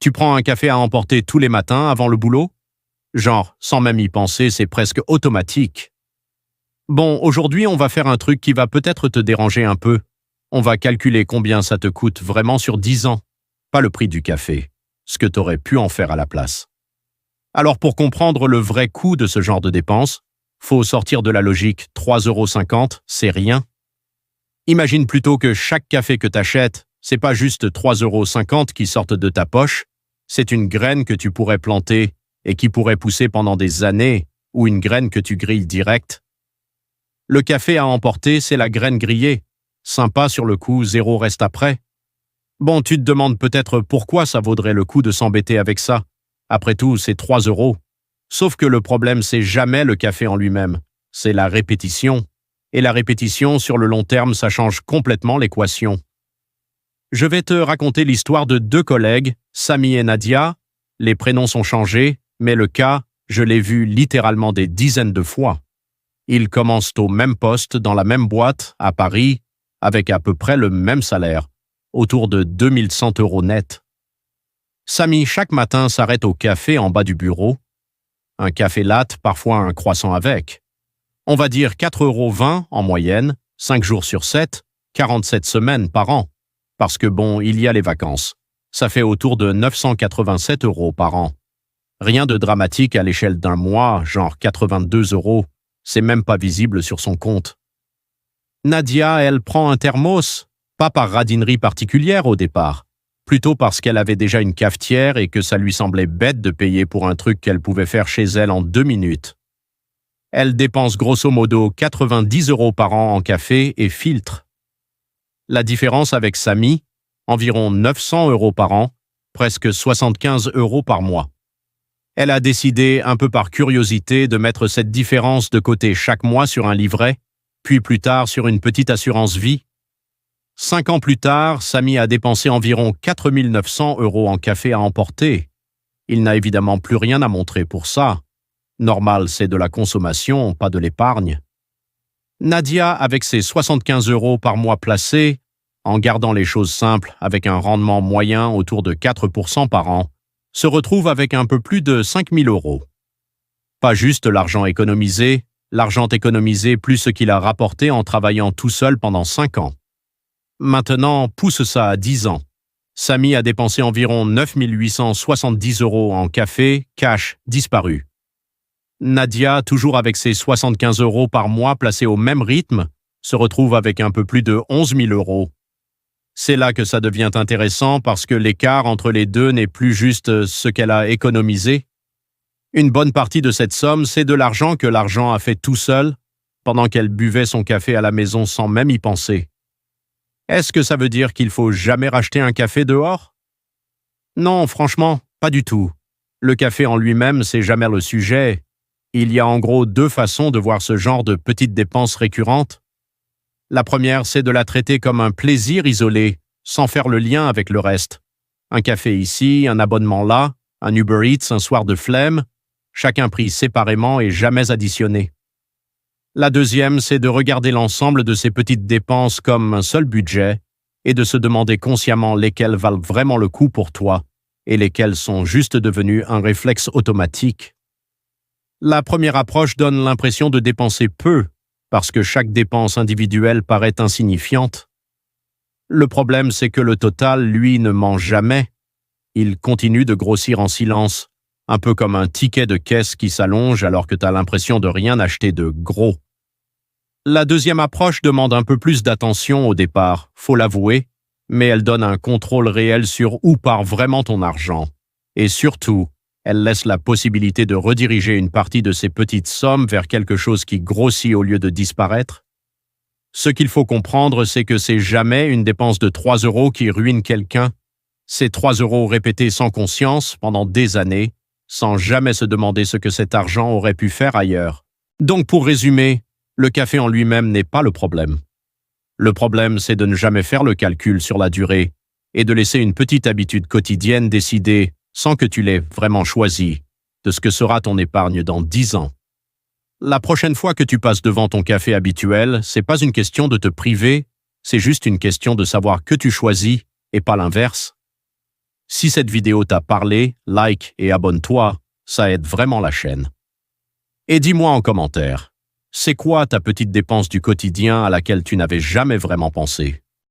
Tu prends un café à emporter tous les matins avant le boulot? Genre, sans même y penser, c'est presque automatique. Bon, aujourd'hui, on va faire un truc qui va peut-être te déranger un peu. On va calculer combien ça te coûte vraiment sur 10 ans. Pas le prix du café, ce que tu aurais pu en faire à la place. Alors pour comprendre le vrai coût de ce genre de dépenses, faut sortir de la logique 3,50 €, c'est rien. Imagine plutôt que chaque café que t'achètes, c'est pas juste 3,50 € qui sortent de ta poche, c'est une graine que tu pourrais planter et qui pourrait pousser pendant des années, ou une graine que tu grilles direct. Le café à emporter, c'est la graine grillée. Sympa sur le coup, zéro reste après. Bon, tu te demandes peut-être pourquoi ça vaudrait le coup de s'embêter avec ça. Après tout, c'est 3 €. Sauf que le problème, c'est jamais le café en lui-même, c'est la répétition. Et la répétition, sur le long terme, ça change complètement l'équation. Je vais te raconter l'histoire de deux collègues, Sami et Nadia. Les prénoms sont changés, mais le cas, je l'ai vu littéralement des dizaines de fois. Ils commencent au même poste, dans la même boîte, à Paris, avec à peu près le même salaire, autour de 2100 € net. Sami, chaque matin, s'arrête au café en bas du bureau. Un café latte, parfois un croissant avec. On va dire 4,20 € en moyenne, 5 jours sur 7, 47 semaines par an. Parce que bon, il y a les vacances. Ça fait autour de 987 € par an. Rien de dramatique à l'échelle d'un mois, genre 82 €. C'est même pas visible sur son compte. Nadia, elle prend un thermos, pas par radinerie particulière au départ, plutôt parce qu'elle avait déjà une cafetière et que ça lui semblait bête de payer pour un truc qu'elle pouvait faire chez elle en 2 minutes. Elle dépense grosso modo 90 € par an en café et filtre. La différence avec Sami, environ 900 € par an, presque 75 € par mois. Elle a décidé, un peu par curiosité, de mettre cette différence de côté chaque mois sur un livret, puis plus tard sur une petite assurance vie. 5 ans plus tard, Sami a dépensé environ 4 900 € en café à emporter. Il n'a évidemment plus rien à montrer pour ça. Normal, c'est de la consommation, pas de l'épargne. Nadia, avec ses 75 € par mois placés, en gardant les choses simples avec un rendement moyen autour de 4% par an, se retrouve avec un peu plus de 5 000 €. Pas juste l'argent économisé plus ce qu'il a rapporté en travaillant tout seul pendant 5 ans. Maintenant, pousse ça à 10 ans. Sami a dépensé environ 9 870 € en café, cash, disparu. Nadia, toujours avec ses 75 € par mois placés au même rythme, se retrouve avec un peu plus de 11 000 €. C'est là que ça devient intéressant parce que l'écart entre les deux n'est plus juste ce qu'elle a économisé. Une bonne partie de cette somme, c'est de l'argent que l'argent a fait tout seul, pendant qu'elle buvait son café à la maison sans même y penser. Est-ce que ça veut dire qu'il faut jamais racheter un café dehors? Non, franchement, pas du tout. Le café en lui-même, c'est jamais le sujet. Il y a en gros 2 façons de voir ce genre de petites dépenses récurrentes. La première, c'est de la traiter comme un plaisir isolé, sans faire le lien avec le reste. Un café ici, un abonnement là, un Uber Eats un soir de flemme, chacun pris séparément et jamais additionné. La deuxième, c'est de regarder l'ensemble de ces petites dépenses comme un seul budget et de se demander consciemment lesquelles valent vraiment le coup pour toi et lesquelles sont juste devenues un réflexe automatique. La première approche donne l'impression de dépenser peu, parce que chaque dépense individuelle paraît insignifiante. Le problème, c'est que le total, lui, ne ment jamais. Il continue de grossir en silence, un peu comme un ticket de caisse qui s'allonge alors que tu as l'impression de rien acheter de gros. La deuxième approche demande un peu plus d'attention au départ, faut l'avouer, mais elle donne un contrôle réel sur où part vraiment ton argent. Et surtout, elle laisse la possibilité de rediriger une partie de ces petites sommes vers quelque chose qui grossit au lieu de disparaître. Ce qu'il faut comprendre, c'est que c'est jamais une dépense de 3 € qui ruine quelqu'un. C'est 3 € répétés sans conscience pendant des années, sans jamais se demander ce que cet argent aurait pu faire ailleurs. Donc pour résumer, le café en lui-même n'est pas le problème. Le problème, c'est de ne jamais faire le calcul sur la durée et de laisser une petite habitude quotidienne décider, sans que tu l'aies vraiment choisi, de ce que sera ton épargne dans 10 ans. La prochaine fois que tu passes devant ton café habituel, c'est pas une question de te priver, c'est juste une question de savoir que tu choisis et pas l'inverse. Si cette vidéo t'a parlé, like et abonne-toi, ça aide vraiment la chaîne. Et dis-moi en commentaire, c'est quoi ta petite dépense du quotidien à laquelle tu n'avais jamais vraiment pensé?